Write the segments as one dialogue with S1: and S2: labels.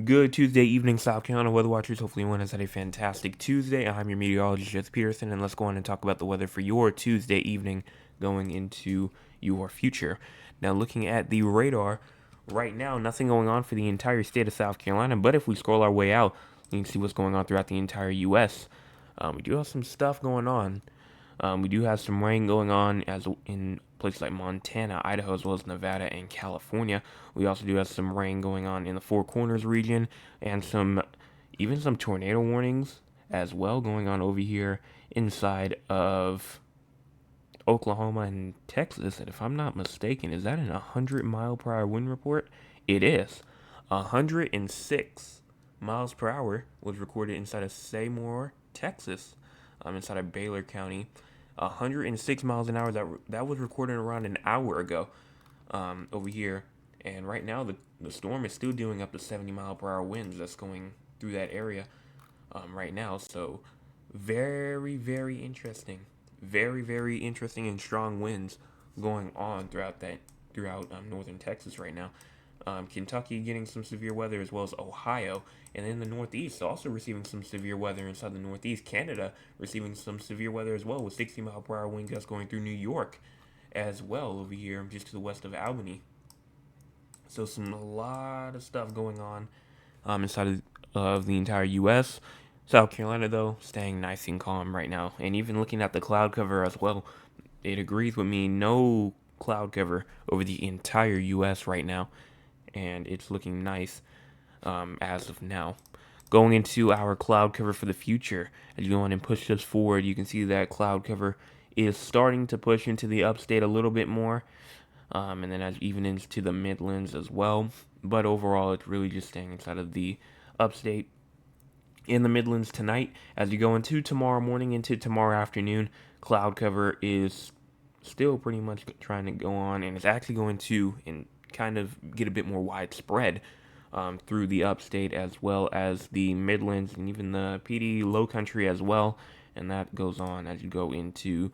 S1: Good Tuesday evening, South Carolina weather watchers. Hopefully, everyone has had a fantastic Tuesday. I'm your meteorologist, Jess Peterson, and let's go on and talk about the weather for your Tuesday evening going into your future. Now, looking at the radar, right now, nothing going on for the entire state of South Carolina, but if we scroll our way out, you can see what's going on throughout the entire U.S. We do have some stuff going on. We do have some rain going on as in places like Montana, Idaho, as well as Nevada and California. We also do have some rain going on in the Four Corners region and even some tornado warnings as well going on over here inside of Oklahoma and Texas. And if I'm not mistaken, is that an 100-mile-per-hour wind report? It is. 106 miles per hour was recorded inside of Seymour, Texas, inside of Baylor County. 106 miles an hour, that was recorded around an hour ago over here. And right now, the storm is still doing up to 70-mile-per-hour winds that's going through that area right now. So, very, very interesting. Very, very interesting and strong winds going on throughout northern Texas right now. Kentucky getting some severe weather as well as Ohio, and then the Northeast also receiving some severe weather inside the Northeast. Canada receiving some severe weather as well with 60-mile-per-hour wind gusts going through New York as well over here just to the west of Albany. So a lot of stuff going on inside of the entire U.S. South Carolina, though, staying nice and calm right now. And even looking at the cloud cover as well, it agrees with me. No cloud cover over the entire U.S. right now. And it's looking nice as of now. Going into our cloud cover for the future, as you go on and push this forward, you can see that cloud cover is starting to push into the upstate a little bit more. And then even into the Midlands as well. But overall, it's really just staying inside of the upstate. In the Midlands tonight, as you go into tomorrow morning, into tomorrow afternoon, cloud cover is still pretty much trying to go on, and it's actually going to kind of get a bit more widespread through the upstate as well as the Midlands and even the Petey Low Country as well. And that goes on as you go into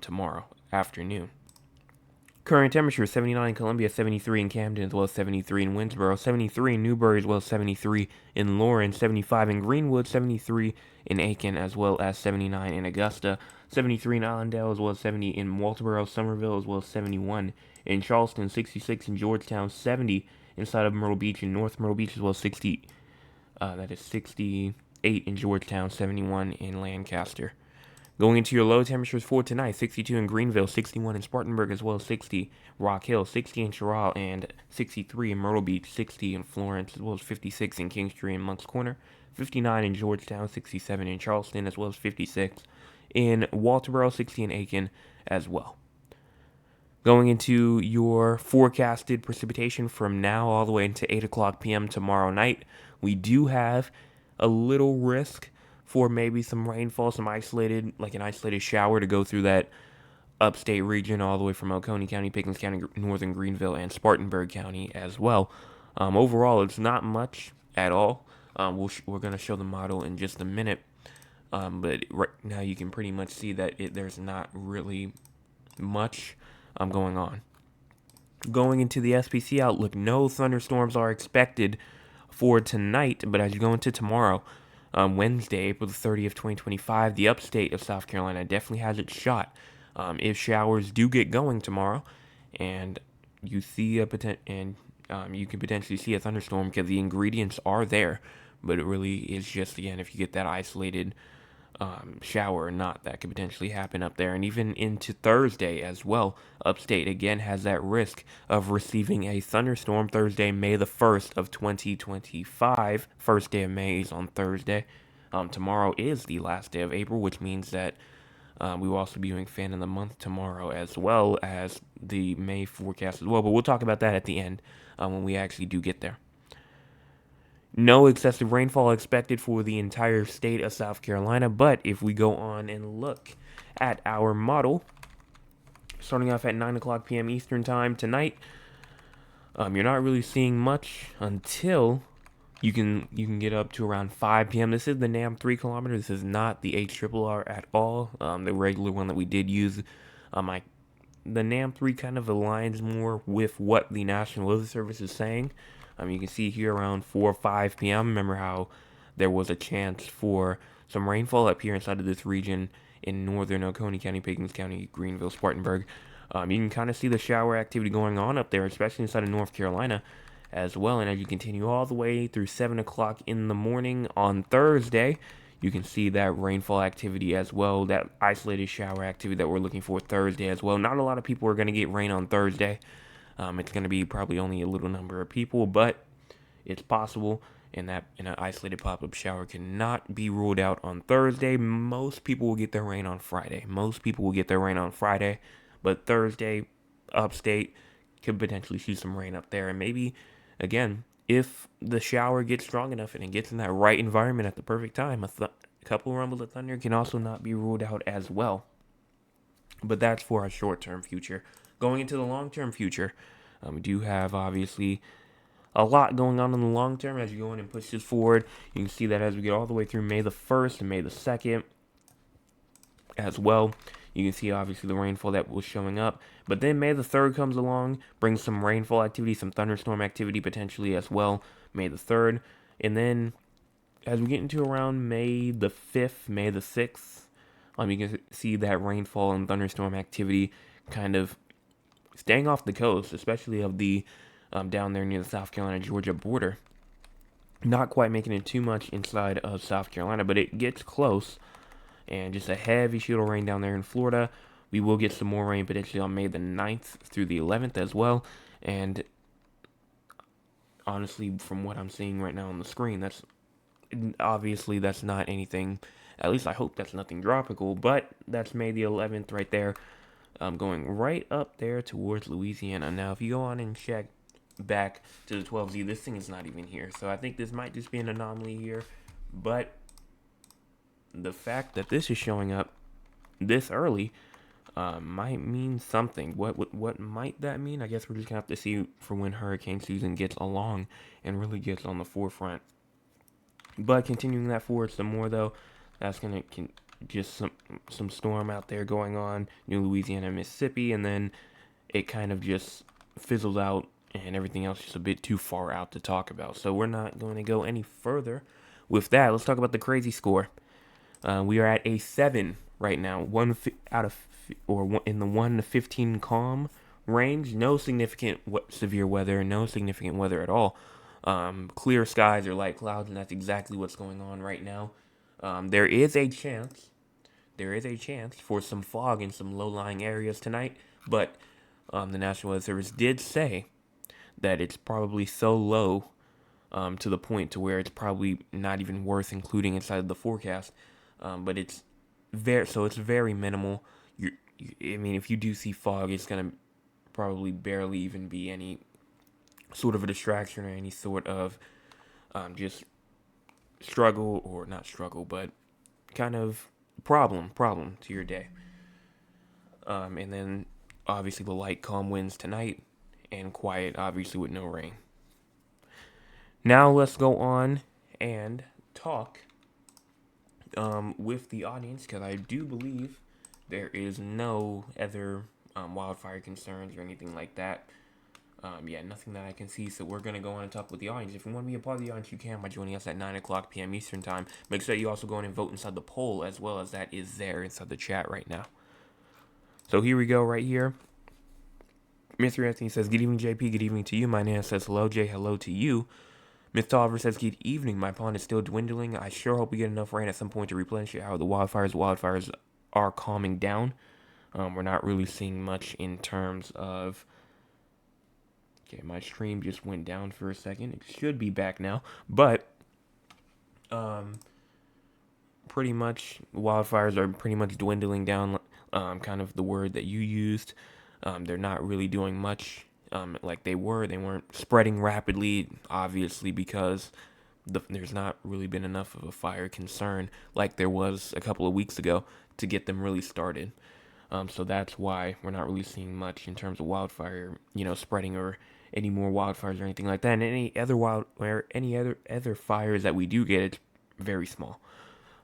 S1: tomorrow afternoon. Current temperature 79 in Columbia, 73 in Camden, as well as 73 in Winsboro, 73 in Newberry, as well as 73 in Lawrence, 75 in Greenwood, 73 in Aiken, as well as 79 in Augusta, 73 in Allendale, as well as 70 in Walterboro, Somerville, as well as 71 in Charleston, 66 in Georgetown, 70 inside of Myrtle Beach and North Myrtle Beach, as well as 68 in Georgetown, 71 in Lancaster. Going into your low temperatures for tonight, 62 in Greenville, 61 in Spartanburg, as well as 60 Rock Hill, 60 in Chirral, and 63 in Myrtle Beach, 60 in Florence, as well as 56 in Kingstree and Moncks Corner, 59 in Georgetown, 67 in Charleston, as well as 56 in Walterboro, 60 in Aiken as well. Going into your forecasted precipitation from now all the way into 8 o'clock p.m. tomorrow night, we do have a little risk for maybe some rainfall, an isolated shower to go through that upstate region all the way from Oconee County, Pickens County, Northern Greenville, and Spartanburg County as well. Overall, it's not much at all. We're going to show the model in just a minute, but right now you can pretty much see that there's not really much going on. Going into the SPC outlook, no thunderstorms are expected for tonight, but as you go into tomorrow, Wednesday, April the 30th, 2025, the upstate of South Carolina definitely has its shot. If showers do get going tomorrow, and you see you can potentially see a thunderstorm because the ingredients are there, but it really is just, again, if you get that isolated shower or not, that could potentially happen up there. And even into Thursday as well, upstate again has that risk of receiving a thunderstorm Thursday, May the 1st of 2025. First day of May is on Thursday. Tomorrow is the last day of April, which means that we will also be doing fan of the month tomorrow as well as the May forecast as well. But we'll talk about that at the end when we actually do get there. No excessive rainfall expected for the entire state of South Carolina, but if we go on and look at our model, starting off at 9 o'clock p.m. Eastern Time tonight, you're not really seeing much until you can get up to around 5 p.m. This is the NAM 3 kilometer. This is not the HRRR at all, the regular one that we did use. The NAM 3 kind of aligns more with what the National Weather Service is saying. You can see here around 4 or 5 p.m. Remember how there was a chance for some rainfall up here inside of this region in northern Oconee County, Pickens County, Greenville, Spartanburg. You can kind of see the shower activity going on up there, especially inside of North Carolina as well. And as you continue all the way through 7 o'clock in the morning on Thursday, you can see that rainfall activity as well, that isolated shower activity that we're looking for Thursday as well. Not a lot of people are going to get rain on Thursday. It's going to be probably only a little number of people, but it's possible, and that an isolated pop-up shower cannot be ruled out on Thursday. Most people will get their rain on Friday. But Thursday, upstate, could potentially see some rain up there, and maybe, again, if the shower gets strong enough and it gets in that right environment at the perfect time, a couple rumbles of thunder can also not be ruled out as well. But that's for our short-term future. Going into the long-term future, we do have, obviously, a lot going on in the long term as you go in and push this forward. You can see that as we get all the way through May the 1st and May the 2nd as well. You can see, obviously, the rainfall that was showing up. But then May the 3rd comes along, brings some rainfall activity, some thunderstorm activity potentially as well, May the 3rd. And then as we get into around May the 5th, May the 6th, you can see that rainfall and thunderstorm activity kind of staying off the coast, especially of the down there near the South Carolina-Georgia border. Not quite making it too much inside of South Carolina, but it gets close. And just a heavy shield of rain down there in Florida. We will get some more rain potentially on May the 9th through the 11th as well. And honestly, from what I'm seeing right now on the screen, that's not anything, at least I hope that's nothing tropical, but that's May the 11th right there, going right up there towards Louisiana. Now, if you go on and check back to the 12Z, this thing is not even here. So I think this might just be an anomaly here, but the fact that this is showing up this early might mean something. What might that mean? I guess we're just gonna have to see for when hurricane season gets along and really gets on the forefront. But continuing that forward some more though, that's gonna just some storm out there going on near Louisiana, Mississippi, and then it kind of just fizzles out, and everything else is a bit too far out to talk about. So we're not going to go any further with that. Let's talk about the crazy score. We are at a 7 right now, in the 1 to 15 calm range. No significant severe weather, no significant weather at all. Clear skies or light clouds, and that's exactly what's going on right now. There is a chance for some fog in some low-lying areas tonight, but the National Weather Service did say that it's probably so low to the point to where it's probably not even worth including inside of the forecast. But it's very minimal. If you do see fog, it's gonna probably barely even be any sort of a distraction or any sort of just struggle, or not struggle, but kind of problem to your day. And then obviously the light calm winds tonight, and quiet obviously with no rain. Now let's go on and talk with the audience, because I do believe there is no other wildfire concerns or anything like that. Nothing that I can see, so we're going to go on and talk with the audience. If you want to be a part of the audience, you can by joining us at 9 o'clock p.m. Eastern Time. Make sure you also go in and vote inside the poll, as well as that is there inside the chat right now. So here we go right here. Mr. Anthony says, good evening, JP. Good evening to you. My name says, hello, Jay. Hello to you. Ms. Tolliver says, good evening. My pond is still dwindling. I sure hope we get enough rain at some point to replenish it. How the wildfires are calming down. We're not really seeing much in terms of... Okay, my stream just went down for a second. It should be back now. But, pretty much, wildfires are pretty much dwindling down, kind of the word that you used. They're not really doing much like they were. They weren't spreading rapidly, obviously, because there's not really been enough of a fire concern like there was a couple of weeks ago to get them really started. So that's why we're not really seeing much in terms of wildfire, spreading, or any more wildfires or anything like that. And any other fires that we do get, it's very small.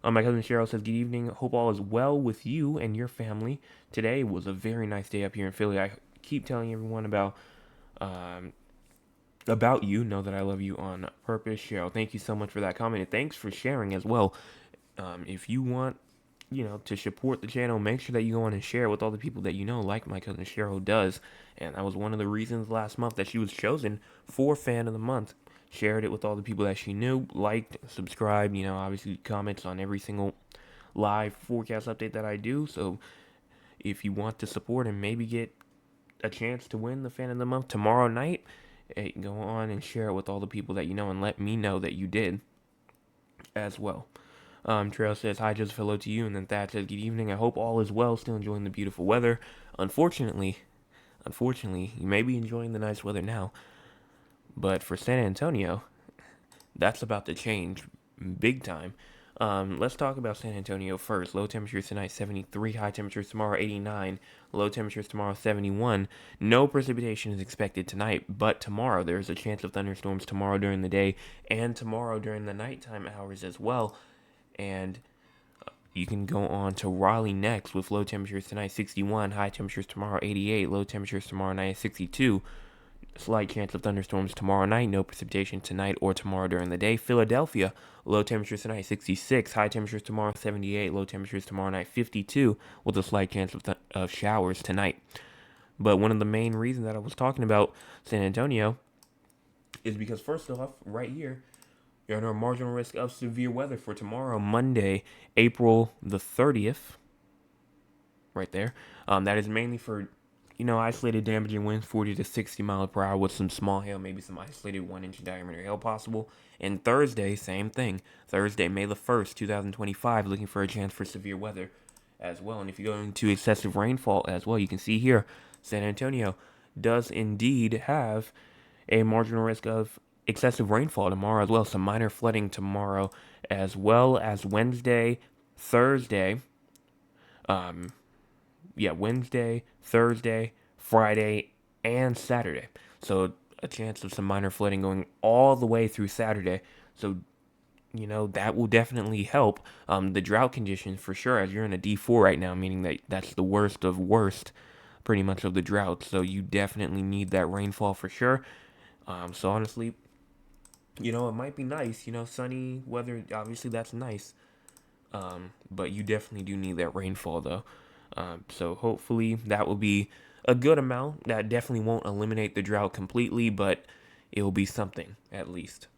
S1: My cousin Cheryl says, good evening. Hope all is well with you and your family. Today was a very nice day up here in Philly. I keep telling everyone about about you. Know that I love you on purpose. Cheryl, thank you so much for that comment. And thanks for sharing as well. If you want, to support the channel, make sure that you go on and share it with all the people that you know, like my cousin Cheryl does. And that was one of the reasons last month that she was chosen for Fan of the Month. Shared it with all the people that she knew, liked, subscribed, obviously comments on every single live forecast update that I do. So if you want to support and maybe get a chance to win the Fan of the Month tomorrow night, hey, go on and share it with all the people that you know and let me know that you did as well. Trail says, hi, just hello to you. And then Thad says, good evening. I hope all is well. Still enjoying the beautiful weather. Unfortunately, you may be enjoying the nice weather now. But for San Antonio, that's about to change big time. Let's talk about San Antonio first. Low temperatures tonight, 73. High temperatures tomorrow, 89. Low temperatures tomorrow, 71. No precipitation is expected tonight, but tomorrow there's a chance of thunderstorms tomorrow during the day and tomorrow during the nighttime hours as well. And you can go on to Raleigh next with low temperatures tonight, 61. High temperatures tomorrow, 88. Low temperatures tomorrow night, 62. Slight chance of thunderstorms tomorrow night. No precipitation tonight or tomorrow during the day. Philadelphia, low temperatures tonight, 66. High temperatures tomorrow, 78. Low temperatures tomorrow night, 52, with a slight chance of showers tonight. But one of the main reasons that I was talking about San Antonio is because, first off, right here, you're under a marginal risk of severe weather for tomorrow, Monday, April the 30th. Right there. That is mainly for, isolated damaging winds, 40 to 60 miles per hour with some small hail, maybe some isolated 1-inch diameter hail possible. And Thursday, same thing. Thursday, May the 1st, 2025, looking for a chance for severe weather as well. And if you go into excessive rainfall as well, you can see here, San Antonio does indeed have a marginal risk of excessive rainfall tomorrow as well. Some minor flooding tomorrow as well as Wednesday, Thursday. Wednesday, Thursday, Friday, and Saturday. So a chance of some minor flooding going all the way through Saturday. So, that will definitely help the drought conditions for sure, as you're in a D4 right now, meaning that that's the worst of worst, pretty much, of the drought. So you definitely need that rainfall for sure. So honestly, it might be nice, sunny weather, obviously that's nice. But you definitely do need that rainfall though. So hopefully that will be a good amount. That definitely won't eliminate the drought completely, but it will be something at least.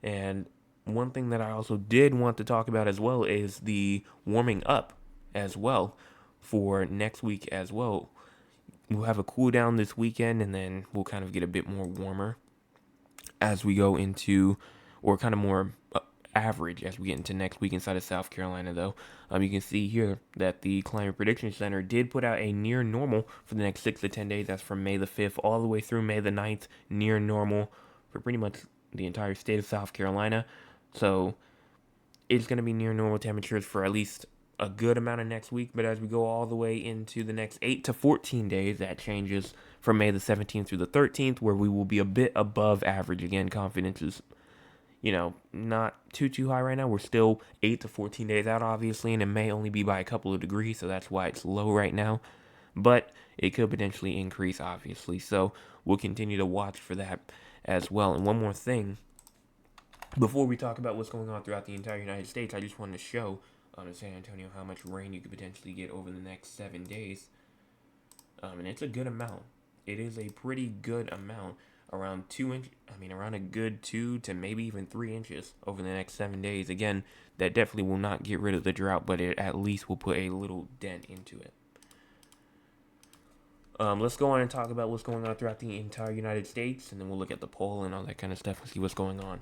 S1: And one thing that I also did want to talk about as well is the warming up as well for next week as well. We'll have a cool down this weekend, and then we'll kind of get a bit more warmer as we go into, or kind of more average as we get into next week inside of South Carolina, though. You can see here that the Climate Prediction Center did put out a near normal for the next 6 to 10 days. That's from May the 5th all the way through May the 9th, near normal for pretty much the entire state of South Carolina. So it's going to be near normal temperatures for at least a good amount of next week. But as we go all the way into the next 8 to 14 days, that changes from May the 17th through the 13th, where we will be a bit above average. Again, confidence is not too high right now. We're still 8 to 14 days out, obviously, and it may only be by a couple of degrees, so that's why it's low right now. But it could potentially increase, obviously, so we'll continue to watch for that as well. And one more thing, before we talk about what's going on throughout the entire United States, I just wanted to show in San Antonio how much rain you could potentially get over the next 7 days. And it's a good amount. It is a pretty good amount. Around around a good 2 to maybe even 3 inches over the next 7 days. Again, that definitely will not get rid of the drought, but it at least will put a little dent into it. Let's go on and talk about what's going on throughout the entire United States, and then we'll look at the poll and all that kind of stuff and see what's going on.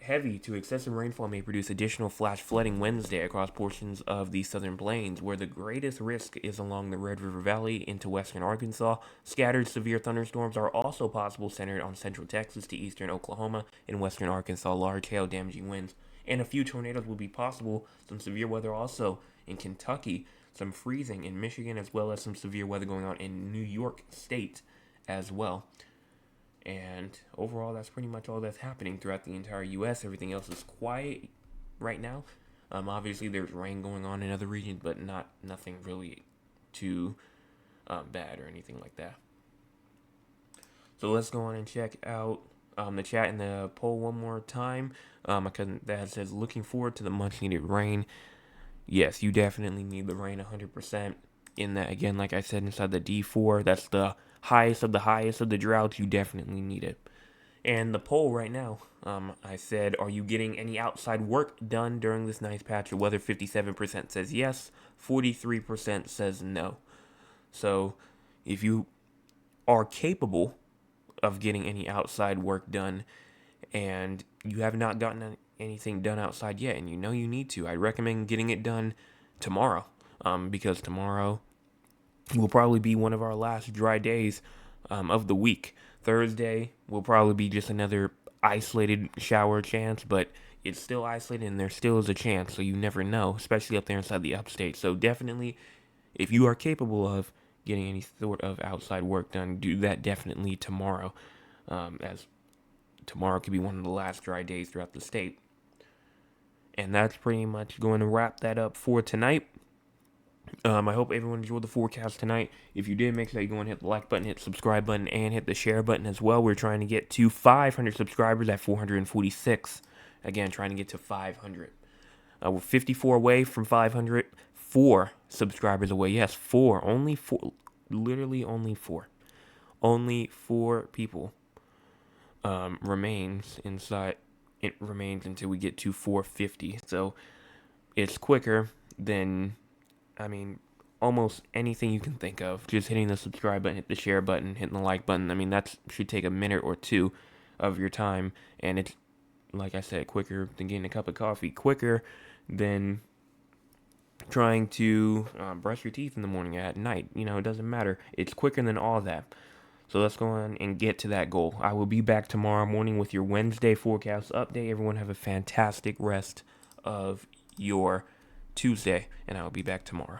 S1: Heavy to excessive rainfall may produce additional flash flooding Wednesday across portions of the southern plains, where the greatest risk is along the Red River Valley into western Arkansas. Scattered severe thunderstorms are also possible centered on central Texas to eastern Oklahoma and western Arkansas. Large hail damaging winds and a few tornadoes will be possible. Some severe weather also in Kentucky, some freezing in Michigan, as well as some severe weather going on in New York State as well. And overall, that's pretty much all that's happening throughout the entire U.S. Everything else is quiet right now. Obviously, there's rain going on in other regions, but nothing really too bad or anything like that. So let's go on and check out the chat and the poll one more time. That says, looking forward to the much needed rain. Yes, you definitely need the rain 100%. In that, again, like I said, inside the D4, that's the highest of the droughts. You definitely need it. And the poll right now, I said, are you getting any outside work done during this nice patch of weather? 57% says yes, 43% says no. So if you are capable of getting any outside work done and you have not gotten anything done outside yet and you know you need to, I recommend getting it done tomorrow, because tomorrow will probably be one of our last dry days of the week. Thursday will probably be just another isolated shower chance, but it's still isolated and there still is a chance, so you never know, especially up there inside the upstate. So definitely, if you are capable of getting any sort of outside work done, do that definitely tomorrow, as tomorrow could be one of the last dry days throughout the state. And that's pretty much going to wrap that up for tonight. I hope everyone enjoyed the forecast tonight. If you did, make sure you go and hit the like button, hit the subscribe button, and hit the share button as well. We're trying to get to 500 subscribers at 446. Again, trying to get to 500. We're 54 away from 500. 4 subscribers away. Yes, 4. Only 4. Literally only 4. Only 4 people remains inside. It remains until we get to 450. So it's quicker than, almost anything you can think of. Just hitting the subscribe button, hit the share button, hitting the like button. That should take a minute or two of your time. And it's, like I said, quicker than getting a cup of coffee. Quicker than trying to brush your teeth in the morning or at night. It doesn't matter. It's quicker than all that. So let's go on and get to that goal. I will be back tomorrow morning with your Wednesday forecast update. Everyone have a fantastic rest of your Tuesday, and I will be back tomorrow.